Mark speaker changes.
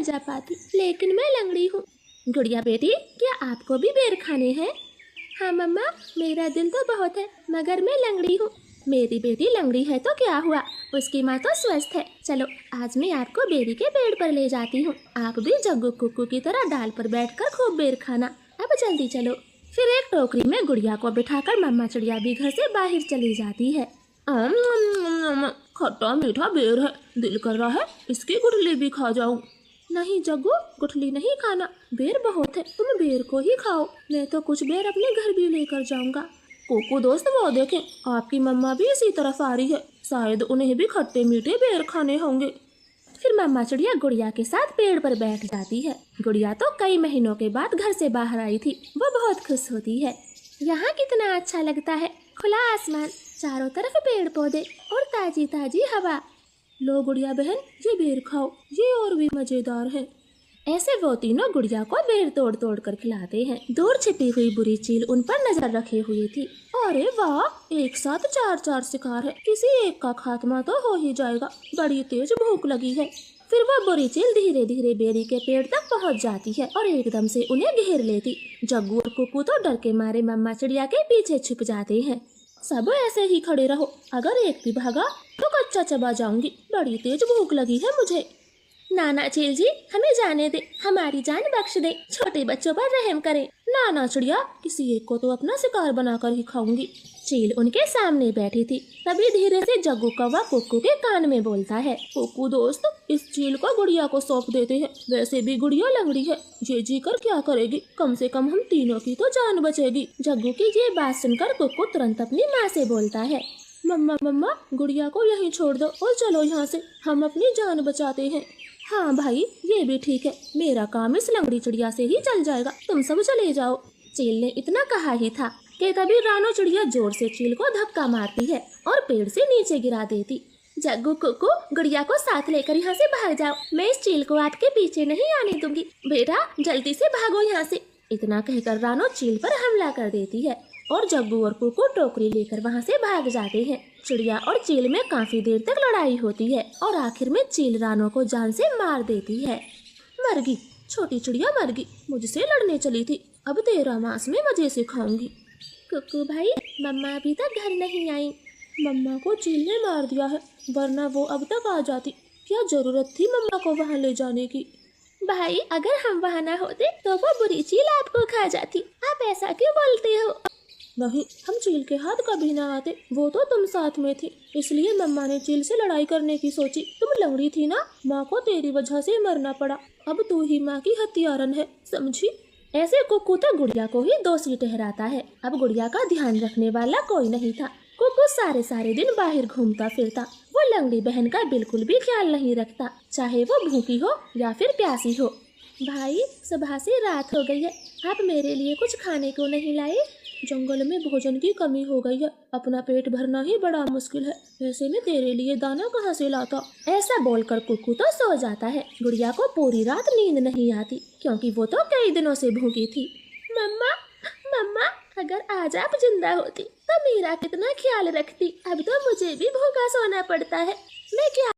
Speaker 1: जा पाती, लेकिन मैं लंगड़ी हूँ। गुड़िया बेटी, क्या आपको भी बेर खाने हैं? हाँ मम्मा, मेरा दिल तो बहुत है, मगर मैं लंगड़ी हूँ। मेरी बेटी लंगड़ी है तो क्या हुआ, उसकी माँ तो स्वस्थ है। चलो आज मैं आपको बेरी के पेड़ पर ले जाती हूँ। आप भी जग्गू कुक्कू की तरह डाल पर बैठकर खूब बेर खाना। अब जल्दी चलो। फिर एक टोकरी में गुड़िया को बिठाकर मम्मा चिड़िया भी घर से बाहर चली जाती है। खट्टा मीठा बेर है, दिल कर रहा है इसकी गुठली भी खा जाऊं। नहीं जग्गू, गुठली नहीं खाना, बेर बहुत है, तुम बेर को ही खाओ। मैं तो कुछ बेर अपने घर भी लेकर जाऊंगा। कुक्कू दोस्त, वो देखें, आपकी मम्मा भी इसी तरफ आ रही है, शायद उन्हें भी खट्टे मीठे बेर खाने होंगे। फिर मम्मा चिड़िया गुड़िया के साथ पेड़ पर बैठ जाती है। गुड़िया तो कई महीनों के बाद घर से बाहर आई थी, वो बहुत खुश होती है। यहाँ कितना अच्छा लगता है, खुला आसमान, चारों तरफ पेड़ पौधे और ताजी ताजी हवा। लो गुड़िया बहन, ये बेर खाओ, ये और भी मजेदार है। ऐसे वो तीनों गुड़िया को बेर तोड़ तोड़ कर खिलाते हैं। दूर छिपी हुई बुरी चील उन पर नजर रखे हुई थी। अरे वाह, एक साथ चार चार शिकार है, किसी एक का खात्मा तो हो ही जाएगा, बड़ी तेज भूख लगी है। फिर वह बुरी चील धीरे धीरे बेरी के पेड़ तक पहुंच जाती है और एकदम से उन्हें घेर लेती। जग्गू और कुक्कू तो डर के मारे मम्मा चिड़िया के पीछे छुप जाते हैं। सब ऐसे ही खड़े रहो, अगर एक भी भागा तो कच्चा चबा जाऊंगी, बड़ी तेज भूख लगी है मुझे। नाना चील जी, हमें जाने दे, हमारी जान बख्श दे, छोटे बच्चों पर रहम करें। नाना चिड़िया, किसी एक को तो अपना शिकार बनाकर ही खाऊंगी। चील उनके सामने बैठी थी। तभी धीरे से जग्गू कौवा कुक्कू के कान में बोलता है, कुक्कू दोस्त, इस चील को गुड़िया को सौंप देते हैं, वैसे भी गुड़िया लंगड़ी है, ये जी कर क्या करेगी, कम से कम हम तीनों की तो जान बचेगी। जग्गू की ये बात सुनकर कुक्कू तुरंत अपनी माँ से बोलता है, मम्मा मम्मा, गुड़िया को यहीं छोड़ दो और चलो यहाँ से, हम अपनी जान बचाते हैं। हाँ भाई, ये भी ठीक है, मेरा काम इस लंगड़ी चिड़िया से ही चल जाएगा, तुम सब चले जाओ। चील ने इतना कहा ही था कि तभी रानो चिड़िया जोर से चील को धक्का मारती है और पेड़ से नीचे गिरा देती। जग्गू कुक्कू, गुड़िया को साथ लेकर यहाँ से भाग जाओ, मैं इस चील को आपके पीछे नहीं आने दूंगी, बेटा जल्दी से भागो यहाँ से। इतना कहकर रानो चील पर हमला कर देती है और जग्गू और कुक्कू टोकरी लेकर वहाँ से भाग जाते हैं। चिड़िया और चील में काफी देर तक लड़ाई होती है और आखिर में चील रानो को जान से मार देती है। मर गई, छोटी चिड़िया मर गई, मुझसे लड़ने चली थी, अब तेरा मांस में मजे से खाऊंगी। कुक्कू भाई, मम्मा अभी तक घर नहीं आई। मम्मा को चील ने मार दिया है, वरना वो अब तक आ जाती, क्या जरूरत थी मम्मा को वहाँ ले जाने की। भाई, अगर हम वहाँ न होते तो वो बुरी चील आपको खा जाती, आप ऐसा क्यों बोलते हो? नहीं, हम चील के हाथ कभी ना आते, वो तो तुम साथ में थी, इसलिए मम्मा ने चील से लड़ाई करने की सोची। तुम लंगड़ी थी ना, माँ को तेरी वजह से मरना पड़ा, अब तू ही माँ की हत्यारन है, समझी? ऐसे कुक्कू तो गुड़िया को ही दोषी ठहराता है। अब गुड़िया का ध्यान रखने वाला कोई नहीं था। कुक्कू सारे दिन बाहर घूमता फिरता, वो लंगड़ी बहन का बिल्कुल भी ख्याल नहीं रखता, चाहे वो भूखी हो या फिर प्यासी हो। भाई, सुबह से रात हो गई है, आप मेरे लिए कुछ खाने को नहीं लाए? जंगल में भोजन की कमी हो गई है, अपना पेट भरना ही बड़ा मुश्किल है, ऐसे में तेरे लिए दाना कहाँ से लाता? ऐसा बोलकर कुक्कू तो सो जाता है। गुड़िया को पूरी रात नींद नहीं आती, क्योंकि वो तो कई दिनों से भूखी थी। मम्मा मम्मा, अगर आज आप जिंदा होती तो मेरा कितना ख्याल रखती, अब तो मुझे भी भूखा सोना पड़ता है, मैं क्या